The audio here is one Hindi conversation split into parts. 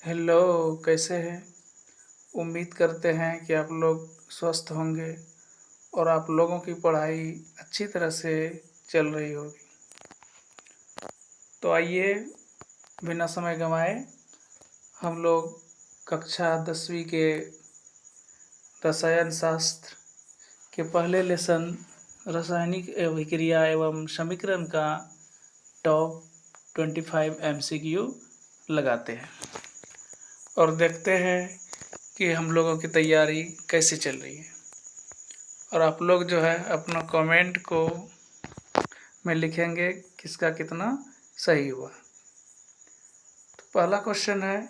हेलो, कैसे हैं? उम्मीद करते हैं कि आप लोग स्वस्थ होंगे और आप लोगों की पढ़ाई अच्छी तरह से चल रही होगी। तो आइए बिना समय गंवाए हम लोग कक्षा 10वीं के रसायन शास्त्र के पहले लेसन रासायनिक अभिक्रिया एवं समीकरण का टॉप 25 MCQ लगाते हैं और देखते हैं कि हम लोगों की तैयारी कैसे चल रही है। और आप लोग जो है अपना कमेंट को में लिखेंगे किसका कितना सही हुआ। तो पहला क्वेश्चन है,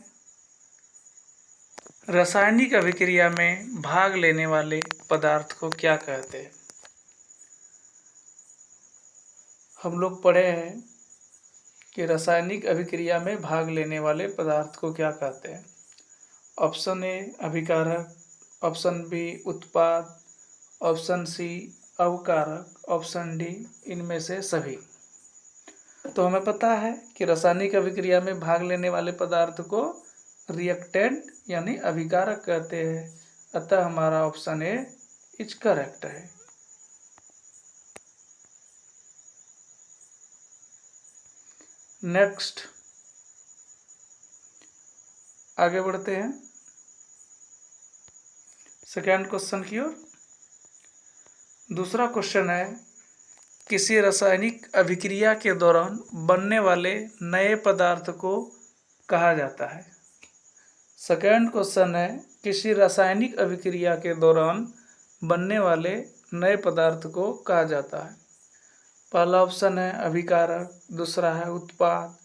रासायनिक अभिक्रिया में भाग लेने वाले पदार्थ को क्या कहते हैं? हम लोग पढ़े हैं कि रासायनिक अभिक्रिया में भाग लेने वाले पदार्थ को क्या कहते हैं। ऑप्शन ए अभिकारक, ऑप्शन बी उत्पाद, ऑप्शन सी अवकारक, ऑप्शन डी इनमें से सभी। तो हमें पता है कि रासायनिक अभिक्रिया में भाग लेने वाले पदार्थ को रिएक्टेंट यानी अभिकारक कहते हैं। अतः हमारा ऑप्शन ए इज करेक्ट है। नेक्स्ट आगे बढ़ते हैं सेकेंड क्वेश्चन की ओर। दूसरा क्वेश्चन है, किसी रासायनिक अभिक्रिया के दौरान बनने वाले नए पदार्थ को कहा जाता है। सेकेंड क्वेश्चन है, किसी रासायनिक अभिक्रिया के दौरान बनने वाले नए पदार्थ को कहा जाता है। पहला ऑप्शन है अभिकारक, दूसरा है उत्पाद,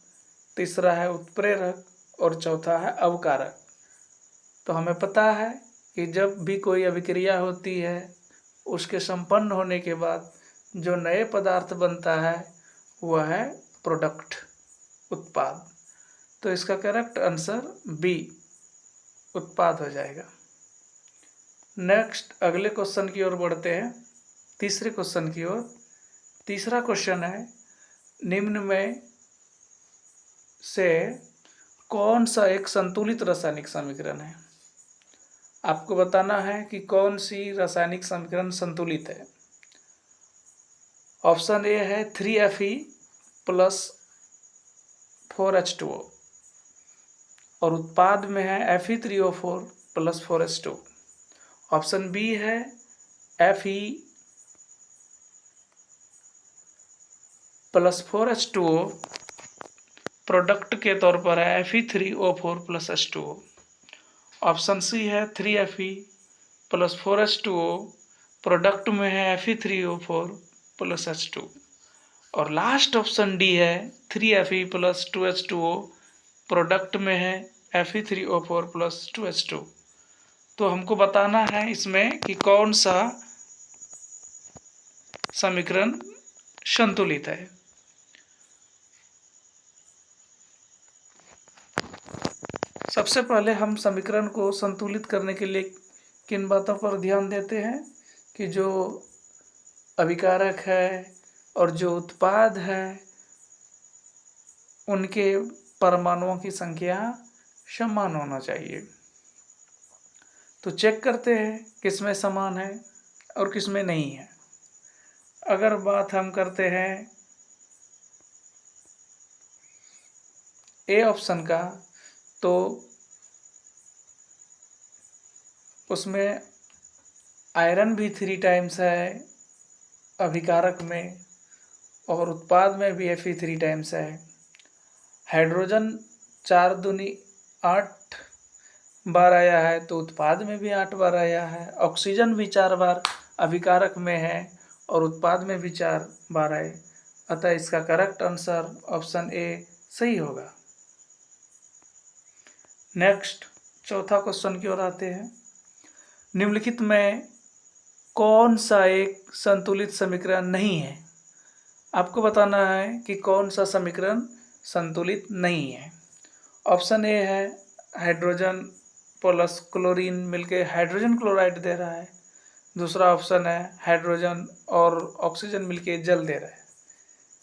तीसरा है उत्प्रेरक और चौथा है अवकारक। तो हमें पता है कि जब भी कोई अभिक्रिया होती है उसके संपन्न होने के बाद जो नए पदार्थ बनता है वह है प्रोडक्ट, उत्पाद। तो इसका करेक्ट आंसर बी उत्पाद हो जाएगा। नेक्स्ट अगले क्वेश्चन की ओर बढ़ते हैं, तीसरे क्वेश्चन की ओर। तीसरा क्वेश्चन है, निम्न में से कौन सा एक संतुलित रासायनिक समीकरण है। आपको बताना है कि कौन सी रासायनिक समीकरण संतुलित है। ऑप्शन ए है 3Fe प्लस 4H2O और उत्पाद में है Fe3O4 plus 4H2। Option B है Fe प्लस 4H2O प्रोडक्ट के तौर पर है Fe3O4 plus H2O। Option C है 3Fe प्लस 4H2O प्रोडक्ट में है Fe3O4 प्लस H2। और लास्ट ऑप्शन डी है 3Fe प्लस 2H2O प्रोडक्ट में है Fe3O4 प्लस 2H2। तो हमको बताना है इसमें कि कौन सा समीकरण संतुलित है। सबसे पहले हम समीकरण को संतुलित करने के लिए किन बातों पर ध्यान देते हैं कि जो अभिकारक है और जो उत्पाद है उनके परमाणुओं की संख्या समान होना चाहिए। तो चेक करते हैं किसमें समान है और किसमें नहीं है। अगर बात हम करते हैं ए ऑप्शन का, तो उसमें आयरन भी 3 टाइम्स है अभिकारक में और उत्पाद में भी Fe 3 टाइम्स है। हाइड्रोजन 4 दूनी 8 बार आया है तो उत्पाद में भी 8 बार आया है। ऑक्सीजन भी 4 बार अभिकारक में है और उत्पाद में भी 4 बार आए। अतः इसका करेक्ट आंसर ऑप्शन ए सही होगा। नेक्स्ट चौथा क्वेश्चन की ओर आते हैं। निम्नलिखित में कौन सा एक संतुलित समीकरण नहीं है। आपको बताना है कि कौन सा समीकरण संतुलित नहीं है। ऑप्शन ए है हाइड्रोजन प्लस क्लोरीन मिलके हाइड्रोजन क्लोराइड दे रहा है। दूसरा ऑप्शन है हाइड्रोजन और ऑक्सीजन मिलके जल दे रहा है।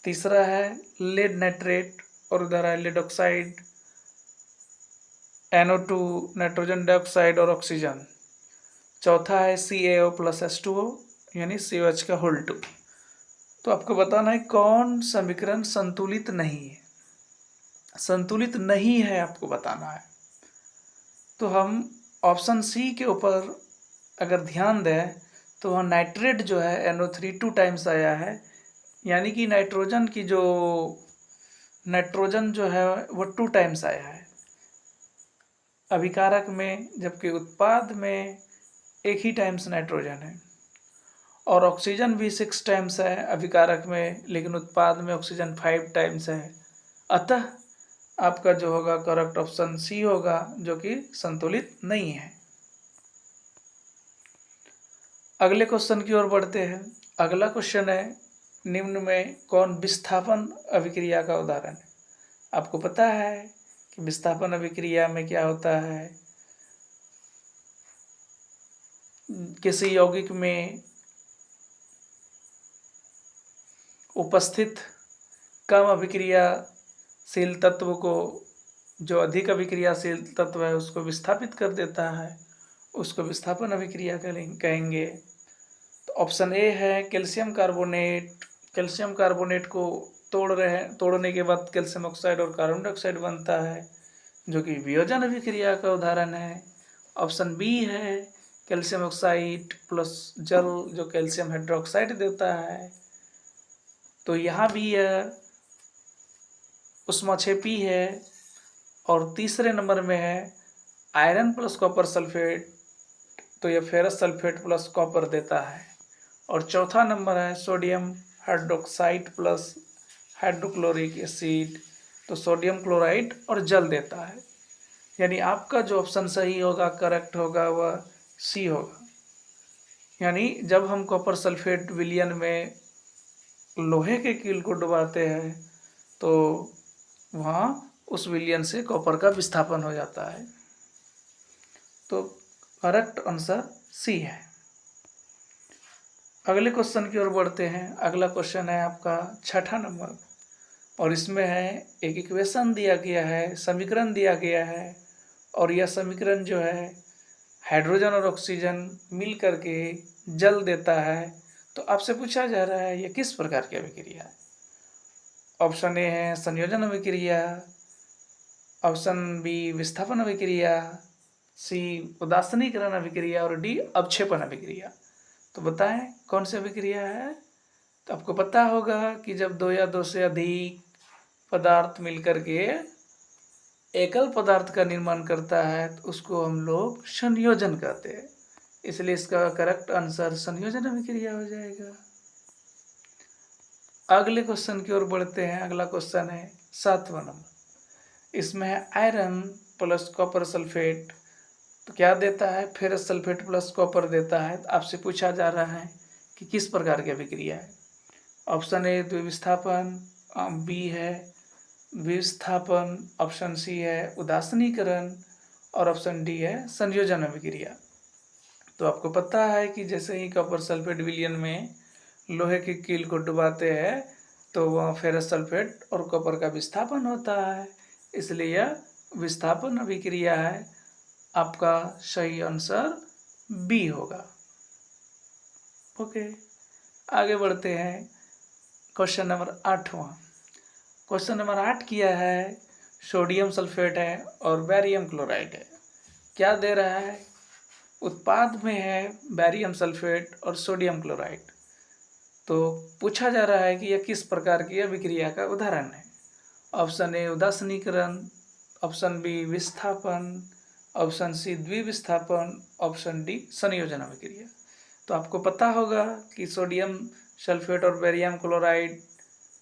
तीसरा है लेड नाइट्रेट और उधर है lead oxide. NO2 nitrogen dioxide और ऑक्सीजन। चौथा है CaO+H2O यानी COH का होल 2। तो आपको बताना है कौन समीकरण संतुलित नहीं है, संतुलित नहीं है आपको बताना है। तो हम ऑप्शन सी के ऊपर अगर ध्यान दें तो वहाँ नाइट्रेट जो है NO3 2 टाइम्स आया है, यानी कि नाइट्रोजन जो है वो 2 टाइम्स आया है अभिकारक में, जबकि उत्पाद में एक ही टाइम्स नाइट्रोजन है। और ऑक्सीजन भी 6 टाइम्स है अभिकारक में, लेकिन उत्पाद में ऑक्सीजन 5 टाइम्स है। अतः आपका जो होगा करेक्ट ऑप्शन सी होगा, जो कि संतुलित नहीं है। अगले क्वेश्चन की ओर बढ़ते हैं। अगला क्वेश्चन है निम्न में कौन विस्थापन अभिक्रिया का उदाहरण है। आपको पता है कि विस्थापन अभिक्रिया में क्या होता है, किसी यौगिक में उपस्थित कम अभिक्रियाशील तत्व को जो अधिक अभिक्रियाशील तत्व है उसको विस्थापित कर देता है, उसको विस्थापन अभिक्रिया कहेंगे। तो ऑप्शन ए है कैल्शियम कार्बोनेट। कैल्शियम कार्बोनेट को तोड़ने के बाद कैल्शियम ऑक्साइड और कार्बन डाइऑक्साइड बनता है, जो कि वियोजन अभिक्रिया का उदाहरण है। ऑप्शन बी है कैल्शियम ऑक्साइड प्लस जल, जो कैल्शियम हाइड्रोक्साइड देता है। तो यहाँ भी यह उष्माक्षेपी है। और तीसरे नंबर में है आयरन प्लस कॉपर सल्फेट, तो यह फेरस सल्फेट प्लस कॉपर देता है। और चौथा नंबर है sodium hydroxide plus hydrochloric acid, तो सोडियम क्लोराइड और जल देता है। यानी आपका जो ऑप्शन सही होगा, करेक्ट होगा, वह सी होगा। यानी जब हम कॉपर सल्फेट विलयन में लोहे के कील को डुबाते हैं तो वहाँ उस विलयन से कॉपर का विस्थापन हो जाता है। तो करेक्ट आंसर सी है। अगले क्वेश्चन की ओर बढ़ते हैं। अगला क्वेश्चन है आपका 6ठा नंबर, और इसमें है एक इक्वेशन दिया गया है, समीकरण दिया गया है, और यह समीकरण जो है हाइड्रोजन और ऑक्सीजन मिल करके जल देता है। तो आपसे पूछा जा रहा है यह किस प्रकार की अभिक्रिया है। ऑप्शन ए है संयोजन अभिक्रिया, ऑप्शन बी विस्थापन अभिक्रिया, सी उदासीनीकरण अभिक्रिया और डी अवक्षेपण अभिक्रिया। तो बताएं कौन सी अभिक्रिया है। तो आपको पता होगा कि जब दो या दो से अधिक पदार्थ मिलकर के एकल पदार्थ का निर्माण करता है तो उसको हम लोग संयोजन कहते हैं, इसलिए इसका करेक्ट आंसर संयोजन अभिक्रिया हो जाएगा। अगले क्वेश्चन की ओर बढ़ते हैं। अगला क्वेश्चन है 7वां नंबर, इसमें है आयरन प्लस कॉपर सल्फेट, तो क्या देता है फेरस सल्फेट प्लस कॉपर देता है। तो आपसे पूछा जा रहा है कि किस प्रकार की अभिक्रिया है। ऑप्शन ए द्विविस्थापन, बी है विस्थापन, ऑप्शन सी है उदासीनीकरण और ऑप्शन डी है संयोजन अभिक्रिया। तो आपको पता है कि जैसे ही कॉपर सल्फेट विलयन में लोहे की कील को डुबाते हैं तो वह फेरस सल्फेट और कॉपर का विस्थापन होता है, इसलिए यह विस्थापन अभिक्रिया है। आपका सही आंसर बी होगा। ओके, आगे बढ़ते हैं। क्वेश्चन नंबर 8वां। क्वेश्चन नंबर 8 किया है सोडियम सल्फेट है और बैरियम क्लोराइड है। क्या दे रहा है, उत्पाद में है बैरियम सल्फेट और सोडियम क्लोराइड। तो पूछा जा रहा है कि यह किस प्रकार की अभिक्रिया का उदाहरण है। ऑप्शन ए उदासीनीकरण, ऑप्शन बी विस्थापन, ऑप्शन सी द्विविस्थापन, ऑप्शन डी संयोजन अभिक्रिया। तो आपको पता होगा कि सोडियम सल्फेट और बैरियम क्लोराइड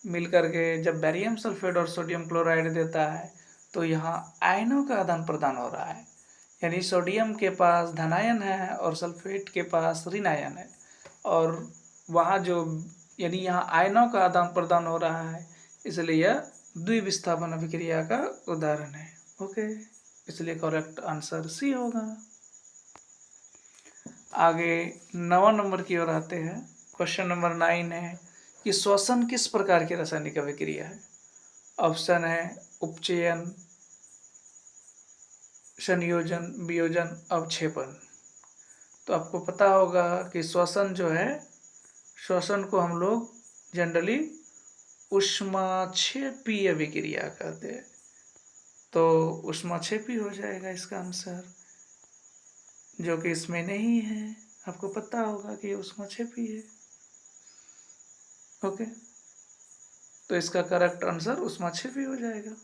मिलकर के जब बैरियम सल्फेट और सोडियम क्लोराइड देता है तो यहाँ आयनों का आदान प्रदान हो रहा है, यानी सोडियम के पास धनायन है और सल्फेट के पास ऋणायन है, और वहाँ जो यानी यहाँ आयनों का आदान प्रदान हो रहा है, इसलिए यह द्विविस्थापन अभिक्रिया का उदाहरण है। ओके, इसलिए करेक्ट आंसर सी होगा। आगे 9वां नंबर की ओर आते हैं। क्वेश्चन नंबर 9 है कि श्वसन किस प्रकार की रासायनिक अभिक्रिया है। ऑप्शन है उपचयन, संयोजन, वियोजन, अवक्षेपण। तो आपको पता होगा कि श्वसन जो है, श्वसन को हम लोग जनरली ऊष्माक्षेपीय अभिक्रिया कहते हैं। तो ऊष्माक्षेपी हो जाएगा इसका आंसर, जो कि इसमें नहीं है। आपको पता होगा कि ऊष्माक्षेपी है। ओके, तो इसका करेक्ट आंसर ऊष्माक्षेपी हो जाएगा।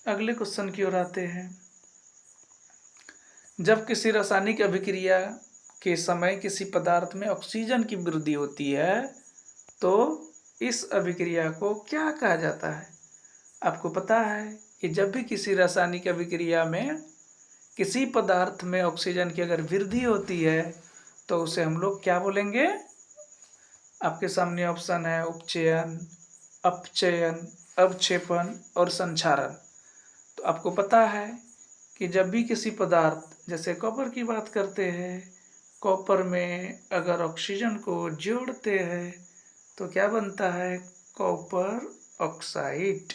अगले क्वेश्चन की ओर आते हैं। जब किसी रासायनिक अभिक्रिया के समय किसी पदार्थ में ऑक्सीजन की वृद्धि होती है तो इस अभिक्रिया को क्या कहा जाता है? आपको पता है कि जब भी किसी रासायनिक अभिक्रिया में किसी पदार्थ में ऑक्सीजन की अगर वृद्धि होती है तो उसे हम लोग क्या बोलेंगे? आपके सामने ऑप्शन है उपचयन, अपचयन, अवक्षेपण और संक्षारण। तो आपको पता है कि जब भी किसी पदार्थ, जैसे कॉपर की बात करते हैं, कॉपर में अगर ऑक्सीजन को जोड़ते हैं तो क्या बनता है? Copper oxide,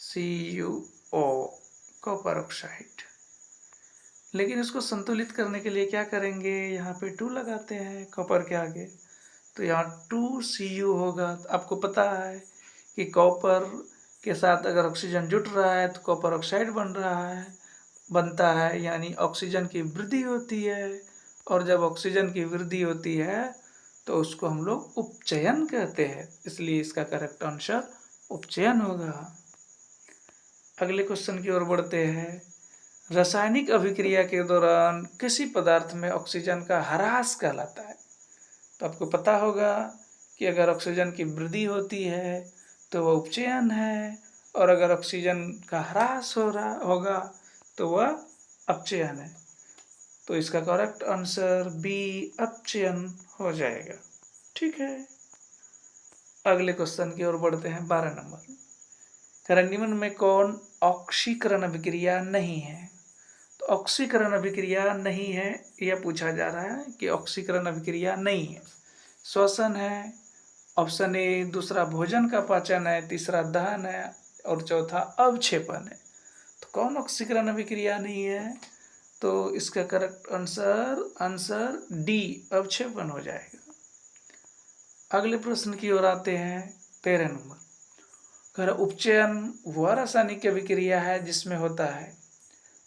CuO, copper oxide. लेकिन इसको संतुलित करने के लिए क्या करेंगे? यहाँ पे 2 लगाते हैं कॉपर के आगे, तो यहाँ 2Cu होगा। तो आपको पता है कि कॉपर के साथ अगर ऑक्सीजन जुट रहा है तो कॉपर ऑक्साइड बनता है, यानी ऑक्सीजन की वृद्धि होती है। और जब ऑक्सीजन की वृद्धि होती है तो उसको हम लोग उपचयन कहते हैं, इसलिए इसका करेक्ट आंसर उपचयन होगा। अगले क्वेश्चन की ओर बढ़ते हैं। रासायनिक अभिक्रिया के दौरान किसी पदार्थ में ऑक्सीजन का ह्रास कहलाता है। तो आपको पता होगा कि अगर ऑक्सीजन की वृद्धि होती है तो वह उपचयन है, और अगर ऑक्सीजन का ह्रास हो रहा होगा तो वह अपचयन है। तो इसका करेक्ट आंसर बी, अपचयन हो जाएगा। ठीक है, अगले क्वेश्चन की ओर बढ़ते हैं। 12 नंबर, निम्न में कौन ऑक्सीकरण अभिक्रिया नहीं है? तो ऑक्सीकरण अभिक्रिया नहीं है, यह पूछा जा रहा है कि ऑक्सीकरण अभिक्रिया नहीं है। श्वसन है, ऑप्शन ए, दूसरा भोजन का पाचन है, तीसरा दहन है और चौथा अवक्षेपण है। तो कौन ऑक्सीकरण अभिक्रिया नहीं है? तो इसका करेक्ट आंसर डी, अवक्षेपण हो जाएगा। अगले प्रश्न की ओर आते हैं। 13 नंबर, उपचयन वह रासायनिक अभिक्रिया है जिसमें होता है,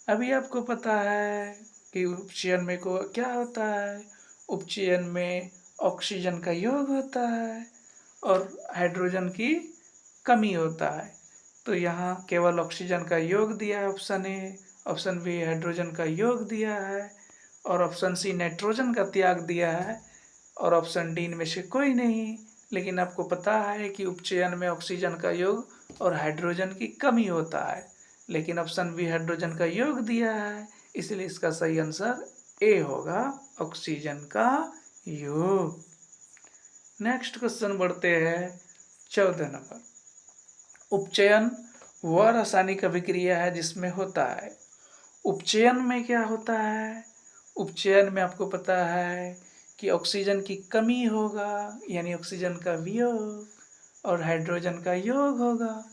अभी आपको पता है कि उपचयन में को क्या होता है? उपचयन में ऑक्सीजन का योग होता है और हाइड्रोजन की कमी होता है। तो यहाँ केवल ऑक्सीजन का योग दिया है option A, option B hydrogen का योग दिया है, और ऑप्शन सी नाइट्रोजन का त्याग दिया है, और ऑप्शन डी में से कोई नहीं। लेकिन आपको पता है कि उपचयन में ऑक्सीजन का योग और हाइड्रोजन की कमी होता है, लेकिन ऑप्शन बी हाइड्रोजन का योग दिया है, इसलिए इसका सही आंसर ए होगा, ऑक्सीजन का योग। नेक्स्ट क्वेश्चन बढ़ते हैं। 14 नंबर, उपचयन वह रासायनिक अभिक्रिया है जिसमें होता है। उपचयन में क्या होता है? उपचयन में आपको पता है कि ऑक्सीजन की कमी होगा, यानी ऑक्सीजन का वियोग, और हाइड्रोजन का योग होगा।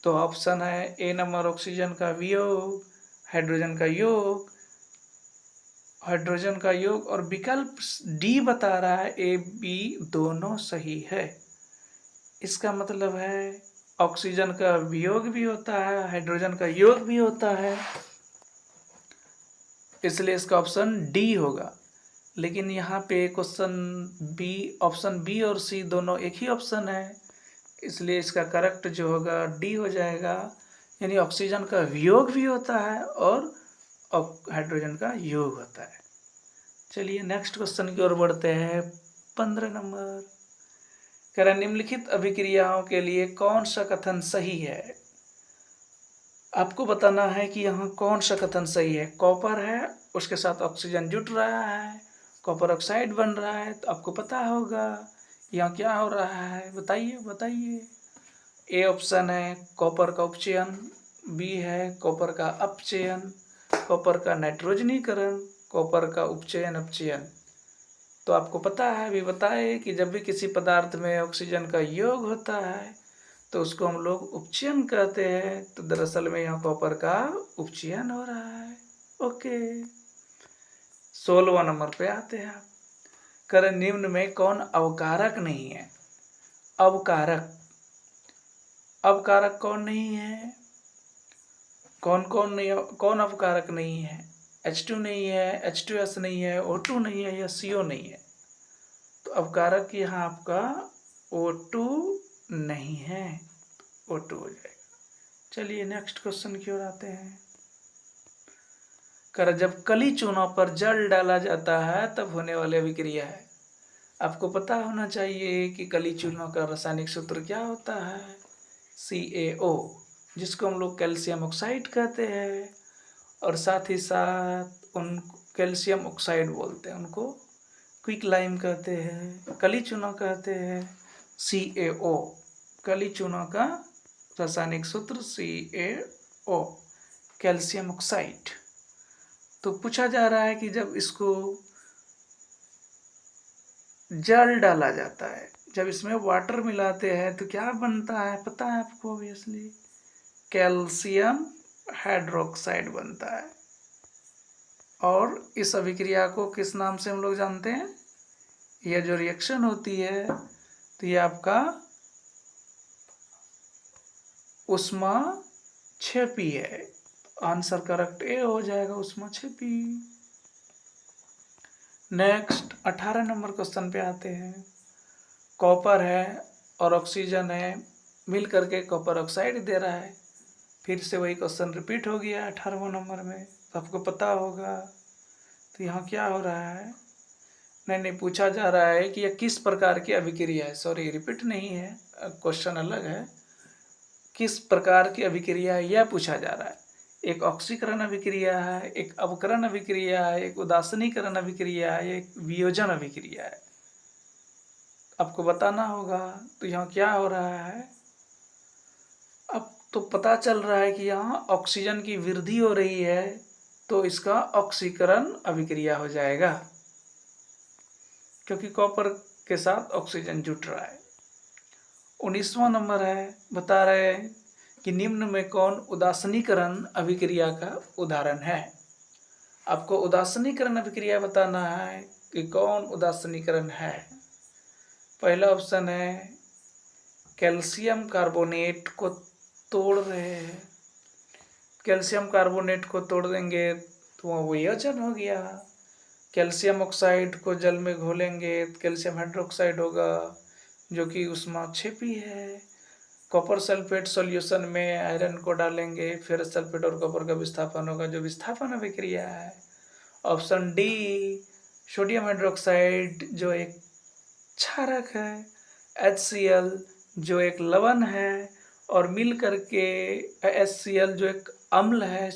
तो ऑप्शन है ए नंबर, ऑक्सीजन का वियोग, हाइड्रोजन का योग, और विकल्प डी बता रहा है ए बी दोनों सही है। इसका मतलब है ऑक्सीजन का वियोग भी होता है, हाइड्रोजन का योग भी होता है, इसलिए इसका ऑप्शन डी होगा। लेकिन यहाँ पे क्वेश्चन बी, ऑप्शन बी और सी दोनों एक ही ऑप्शन है, इसलिए इसका करेक्ट जो होगा डी हो जाएगा, यानी ऑक्सीजन का वियोग भी होता है और हाइड्रोजन का योग होता है। चलिए नेक्स्ट क्वेश्चन की ओर बढ़ते हैं। 15 नंबर, कह रहा निम्नलिखित अभिक्रियाओं के लिए कौन सा कथन सही है? आपको बताना है कि यहाँ कौन सा कथन सही है। कॉपर है, उसके साथ ऑक्सीजन जुट रहा है, कॉपर ऑक्साइड बन रहा है, तो आपको पता होगा यहाँ क्या हो रहा है, बताइए बताइए। ए ऑप्शन है कॉपर का उपचयन, बी है कॉपर का अपचयन, कॉपर का नाइट्रोजनीकरण, कॉपर का उपचयन अपचयन। तो आपको पता है, अभी बताए कि जब भी किसी पदार्थ में ऑक्सीजन का योग होता है तो उसको हम लोग उपचयन कहते हैं। तो दरअसल में यहाँ कॉपर का उपचयन हो रहा है। ओके, 16वां नंबर पे आते हैं आप। कर निम्न में कौन अवकारक नहीं है? अवकारक, अवकारक कौन नहीं है? कौन कौन नहीं, कौन अवकारक नहीं है? H2 नहीं है, H2S नहीं है, O2 नहीं है, या CO नहीं है। तो अवकारक यहाँ आपका O2 नहीं है, O2 हो जाएगा। चलिए नेक्स्ट क्वेश्चन की ओर आते हैं। कर जब कली चूनों पर जल डाला जाता है तब होने वाली अभिक्रिया है। आपको पता होना चाहिए कि कली चूनों का रासायनिक सूत्र क्या होता है, CaO, जिसको हम लोग कैल्शियम ऑक्साइड कहते हैं। और साथ ही साथ उन कैल्शियम ऑक्साइड बोलते हैं, उनको क्विक लाइम कहते हैं, कली चूना कहते हैं, CaO। कली चूना का रासायनिक सूत्र CaO, कैल्शियम ऑक्साइड। तो पूछा जा रहा है कि जब इसको जल डाला जाता है, जब इसमें वाटर मिलाते हैं तो क्या बनता है, पता है आपको? ऑब्वियसली कैल्शियम हाइड्रोक्साइड बनता है। और इस अभिक्रिया को किस नाम से हम लोग जानते हैं? यह जो रिएक्शन होती है तो ये आपका ऊष्माक्षेपी है। आंसर करेक्ट ए हो जाएगा, ऊष्माक्षेपी। नेक्स्ट 18 नंबर क्वेश्चन पे आते हैं। कॉपर है और ऑक्सीजन है, मिल करके कॉपर ऑक्साइड दे रहा है। फिर से वही क्वेश्चन रिपीट हो गया 18वें नंबर में, तो आपको पता होगा। तो यहाँ क्या हो रहा है? नहीं, पूछा जा रहा है कि यह किस प्रकार की अभिक्रिया है। सॉरी, रिपीट नहीं है, क्वेश्चन अलग है। किस प्रकार की अभिक्रिया है यह पूछा जा रहा है। एक ऑक्सीकरण अभिक्रिया है, एक अवकरण अभिक्रिया है, एक उदासीनीकरण अभिक्रिया है, एक वियोजन अभिक्रिया है। आपको बताना होगा। तो यहाँ क्या हो रहा है? अब तो पता चल रहा है कि यहाँ ऑक्सीजन की वृद्धि हो रही है, तो इसका ऑक्सीकरण अभिक्रिया हो जाएगा, क्योंकि कॉपर के साथ ऑक्सीजन जुट रहा है। 19वां नंबर है, बता रहे हैं कि निम्न में कौन उदासीनीकरण अभिक्रिया का उदाहरण है। आपको उदासीनीकरण अभिक्रिया बताना है कि कौन उदासीनीकरण है। पहला ऑप्शन है कैल्शियम कार्बोनेट को तोड़ रहे हैं, कैल्शियम कार्बोनेट को तोड़ देंगे तो वह वियोजन हो गया। कैल्शियम ऑक्साइड को जल में घोलेंगे तो कैल्शियम हाइड्रोक्साइड होगा, जो कि ऊष्माक्षेपी है। कॉपर सल्फेट सॉल्यूशन में आयरन को डालेंगे, फिर सल्फेट और कॉपर का विस्थापन होगा, जो विस्थापन अभिक्रिया है। ऑप्शन डी सोडियम हाइड्रोक्साइड, जो एक क्षारक है, HCl जो एक लवण है, और मिल करके HCl जो एक अम्ल है,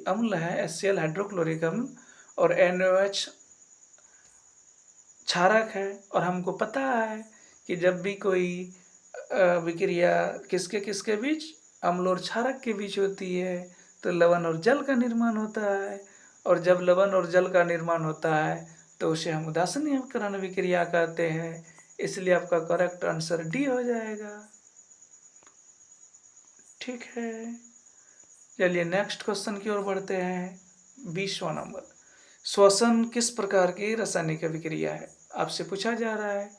अम्ल है, HCl हाइड्रोक्लोरिक अम्ल, और NaOH क्षारक है। और हमको पता है कि जब भी कोई विक्रिया किसके किसके बीच, अम्ल और क्षारक के बीच होती है, तो लवण और जल का निर्माण होता है। और जब लवण और जल का निर्माण होता है तो उसे हम उदासीनीकरण विक्रिया कहते हैं। इसलिए आपका करेक्ट आंसर डी हो जाएगा। ठीक है, चलिए नेक्स्ट क्वेश्चन की ओर बढ़ते हैं। 20वां नंबर, श्वसन किस प्रकार की रासायनिक अभिक्रिया है। आपसे पूछा जा रहा है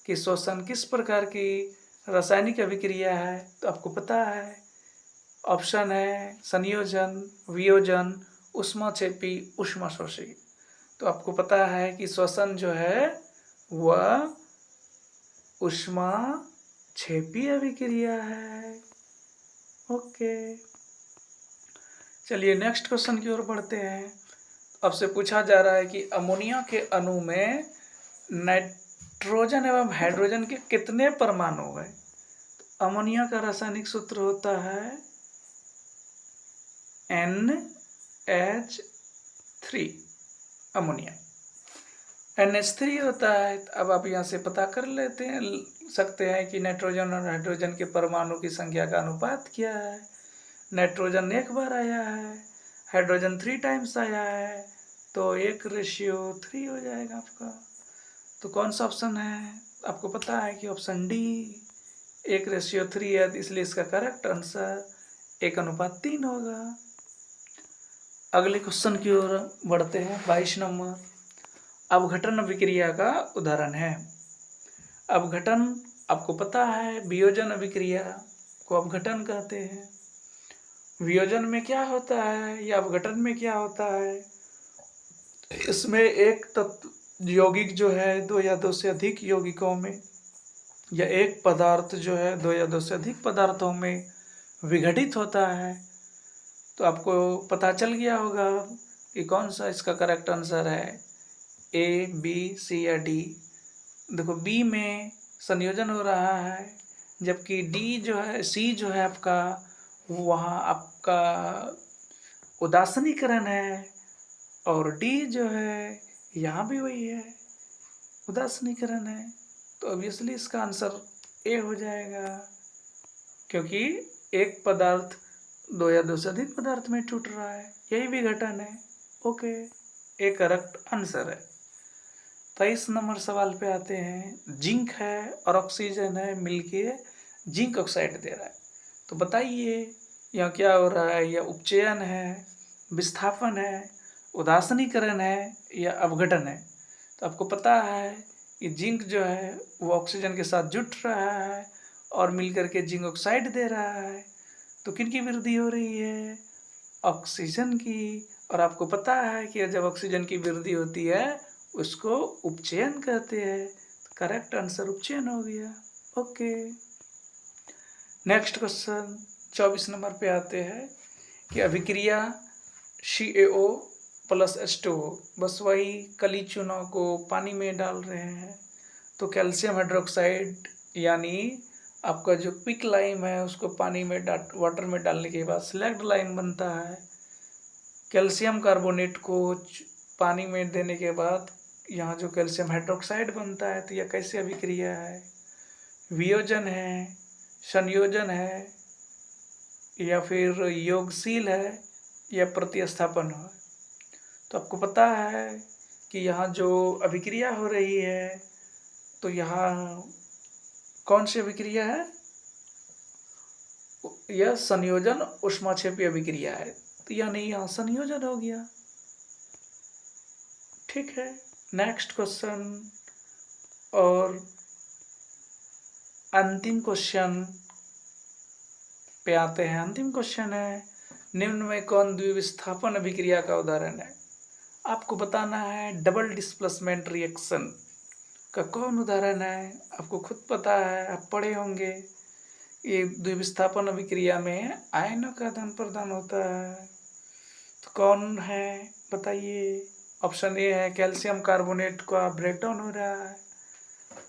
कि श्वसन किस प्रकार की रासायनिक अभिक्रिया है। तो आपको पता है, ऑप्शन है संयोजन, वियोजन, ऊष्माक्षेपी, ऊष्माशोषी। तो आपको पता है कि श्वसन जो है वह ऊष्माक्षेपी अभिक्रिया है। ओके, चलिए नेक्स्ट क्वेश्चन की ओर बढ़ते हैं। आपसे पूछा जा रहा है कि अमोनिया के अणु में नाइट्रोजन एवं हाइड्रोजन के कितने परमाणु हैं। अमोनिया का रासायनिक सूत्र होता है NH3, अमोनिया NH3 होता है। अब आप यहाँ से पता कर सकते हैं कि नाइट्रोजन और हाइड्रोजन के परमाणु की संख्या का अनुपात क्या है। नाइट्रोजन एक बार आया है, हाइड्रोजन 3 टाइम्स आया है, तो 1:3 हो जाएगा आपका। तो कौन सा ऑप्शन है? आपको पता है कि ऑप्शन डी 1:3 है, इसलिए इसका करेक्ट आंसर 1:3 होगा। अगले क्वेश्चन की ओर बढ़ते हैं। 22 नंबर, अपघटन अभिक्रिया का उदाहरण है। अपघटन आपको पता है, वियोजन अभिक्रिया को अपघटन कहते हैं। वियोजन में क्या होता है या अपघटन में क्या होता है? इसमें एक तत्व यौगिक जो है दो या दो से अधिक यौगिकों में, या एक पदार्थ जो है दो या दो से अधिक पदार्थों में विघटित होता है। तो आपको पता चल गया होगा कि कौन सा इसका करेक्ट आंसर है, ए, बी, सी या डी। देखो, बी में संयोजन हो रहा है, जबकि डी जो है, सी जो है आपका, वहाँ आपका उदासीनीकरण है, और डी जो है यहाँ भी वही है, उदासीनीकरण है। तो ऑब्वियसली इसका आंसर ए हो जाएगा, क्योंकि एक पदार्थ दो या दो से अधिक पदार्थ में टूट रहा है, यही विघटन है। ओके, ए करेक्ट आंसर है। 23 नंबर सवाल पे आते हैं। जिंक है और ऑक्सीजन है, मिलके जिंक ऑक्साइड दे रहा है। तो बताइए यहाँ क्या हो रहा है? यह उपचयन है, विस्थापन है, उदासीनीकरण है या अपघटन है? तो आपको पता है कि जिंक जो है वो ऑक्सीजन के साथ जुट रहा है और मिलकर के जिंक ऑक्साइड दे रहा है। तो किन की वृद्धि हो रही है? ऑक्सीजन की। और आपको पता है कि जब ऑक्सीजन की वृद्धि होती है उसको उपचयन कहते हैं। तो करेक्ट आंसर उपचयन हो गया। ओके, नेक्स्ट क्वेश्चन 24 नंबर पे आते हैं कि अभिक्रिया CaO प्लस H2O, बस वही कली चूना को पानी में डाल रहे हैं। तो कैल्शियम हाइड्रोक्साइड यानी आपका जो पिक लाइम है उसको पानी में वाटर में डालने के बाद स्लैग्ड लाइम बनता है। कैल्शियम कार्बोनेट को पानी में देने के बाद यहाँ जो कैल्शियम हाइड्रोक्साइड बनता है। तो यह कैसी अभिक्रिया है? वियोजन है, संयोजन है, या फिर योगशील है, या प्रतिस्थापन है? तो आपको पता है कि यहाँ जो अभिक्रिया हो रही है, तो यहाँ कौन सी अभिक्रिया है? यह संयोजन ऊष्माक्षेपी अभिक्रिया है। तो यानी यहाँ संयोजन हो गया। ठीक है, नेक्स्ट क्वेश्चन और अंतिम क्वेश्चन पे आते हैं। अंतिम क्वेश्चन है, निम्न में कौन द्विविस्थापन अभिक्रिया का उदाहरण है? आपको बताना है डबल डिस्प्लेसमेंट रिएक्शन का कौन उदाहरण है। आपको खुद पता है, आप पढ़े होंगे। ये द्विविस्थापन अभिक्रिया में आयनों का आदान प्रदान होता है। तो कौन है बताइए? ऑप्शन ए है कैल्शियम कार्बोनेट का ब्रेकडाउन हो रहा है,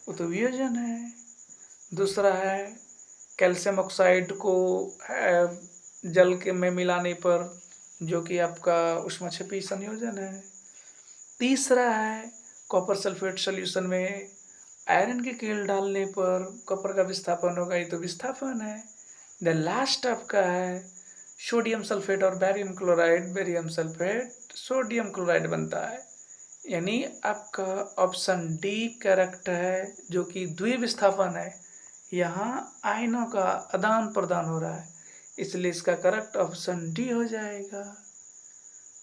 वो तो वियोजन है। दूसरा है कैल्शियम ऑक्साइड को जल के में मिलाने पर, जो कि आपका ऊष्माक्षेपी संयोजन है। तीसरा है कॉपर सल्फेट सॉल्यूशन में आयरन की कील डालने पर कॉपर का विस्थापन होगा, ये तो विस्थापन है। द लास्ट आपका है सोडियम सल्फेट और barium chloride, barium sulphate sodium chloride बनता है। यानी आपका ऑप्शन डी करेक्ट है, जो कि द्विविस्थापन है। यहाँ आयनों का आदान प्रदान हो रहा है, इसलिए इसका करेक्ट ऑप्शन डी हो जाएगा।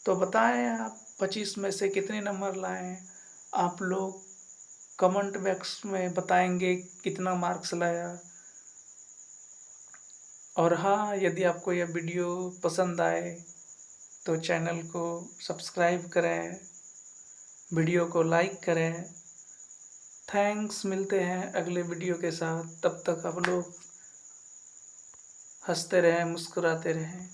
तो बताएं आप 25 में से कितने नंबर लाएं? आप लोग कमेंट बॉक्स में बताएंगे कितना मार्क्स लाया। और हाँ, यदि आपको यह वीडियो पसंद आए तो चैनल को सब्सक्राइब करें, वीडियो को लाइक करें। थैंक्स, मिलते हैं अगले वीडियो के साथ। तब तक आप लोग हंसते रहें, मुस्कुराते रहें।